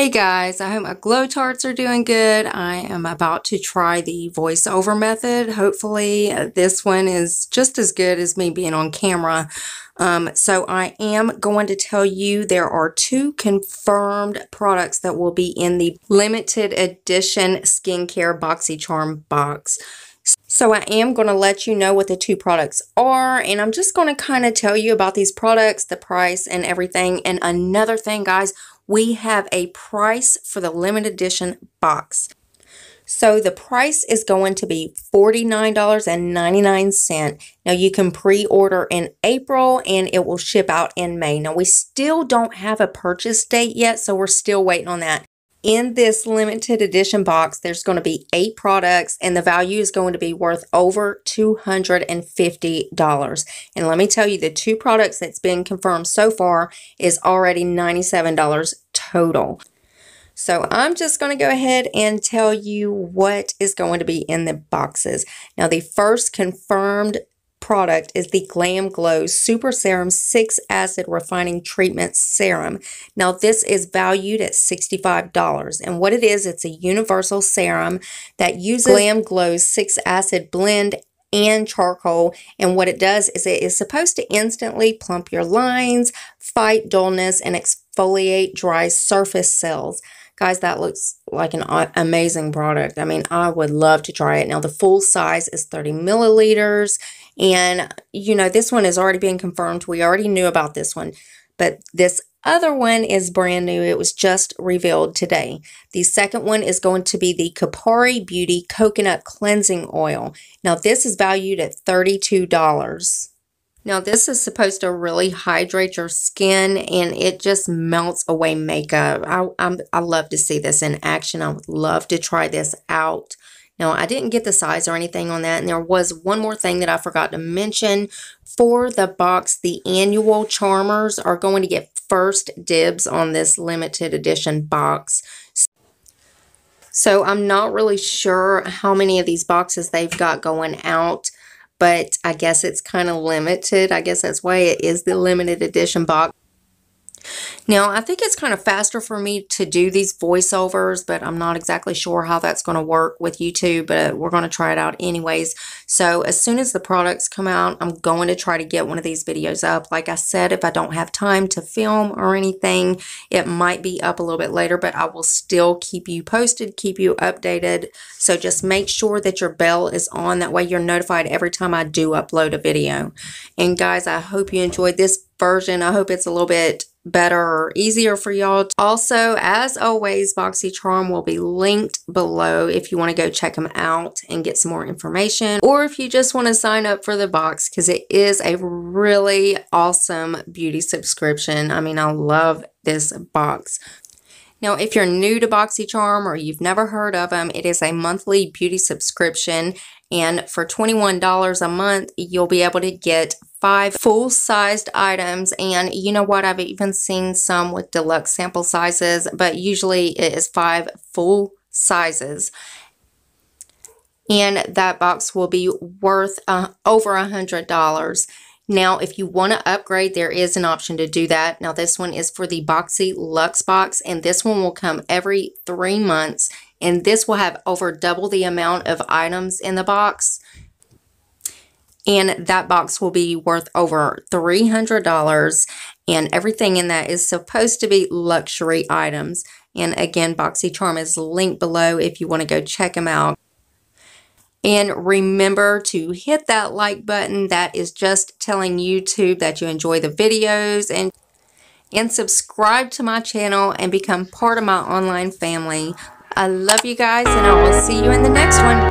Hey guys, I hope my Glow Tarts are doing good. I am about to try the voiceover method. Hopefully this one is just as good as me being on camera. So I am going to tell you there are 2 confirmed products that will be in the limited edition skincare Boxycharm box. So I am going to let you know what the 2 products are, and I'm just going to kind of tell you about these products, the price and everything. And another thing, guys, we have a price for the limited edition box. So the price is going to be $49.99. Now you can pre-order in April and it will ship out in May. Now we still don't have a purchase date yet, so we're still waiting on that. In this limited edition box, there's going to be 8 products and the value is going to be worth over $250. And let me tell you, the 2 products that's been confirmed so far is already $97 total. So I'm just going to go ahead and tell you what is going to be in the boxes. Now the first confirmed product is the Glam Glow Super Serum 6 Acid Refining Treatment Serum. Now this is valued at $65, and what it is, it's a universal serum that uses Glam Glow's 6 Acid blend and charcoal, and what it does is it is supposed to instantly plump your lines, fight dullness, and exfoliate dry surface cells. Guys, that looks like an amazing product. I mean, I would love to try it. Now the full size is 30 milliliters. And, you know, this one has already been confirmed. We already knew about this one. But this other one is brand new. It was just revealed today. The second one is going to be the Cotour Beauty Coconut Cleansing Oil. Now, this is valued at $32. Now, this is supposed to really hydrate your skin, and it just melts away makeup. I love to see this in action. I would love to try this out. Now, I didn't get the size or anything on that, and there was one more thing that I forgot to mention. For the box, the annual charmers are going to get first dibs on this limited edition box. So I'm not really sure how many of these boxes they've got going out, but I guess it's kind of limited. I guess that's why it is the limited edition box. Now, I think it's kind of faster for me to do these voiceovers, but I'm not exactly sure how that's going to work with YouTube, but we're going to try it out anyways. So as soon as the products come out, I'm going to try to get one of these videos up. Like I said, if I don't have time to film or anything, it might be up a little bit later, but I will still keep you posted, keep you updated. So just make sure that your bell is on. That way you're notified every time I do upload a video. And guys, I hope you enjoyed this version. I hope it's a little bit better or easier for y'all. Also, as always, Boxycharm will be linked below if you want to go check them out and get some more information, or if you just want to sign up for the box, because it is a really awesome beauty subscription. I mean, I love this box. Now, if you're new to Boxycharm or you've never heard of them, it is a monthly beauty subscription, and for $21 a month, you'll be able to get 5 full-sized items. And you know what? I've even seen some with deluxe sample sizes, but usually it is 5 full sizes. And that box will be worth over $100. Now, if you want to upgrade, there is an option to do that. Now, this one is for the Boxyluxe box, and this one will come every 3 months, and this will have over double the amount of items in the box. And that box will be worth over $300, and everything in that is supposed to be luxury items. And again, Boxycharm is linked below if you want to go check them out. And remember to hit that like button. That is just telling YouTube that you enjoy the videos, and subscribe to my channel and become part of my online family. I love you guys, and I will see you in the next one.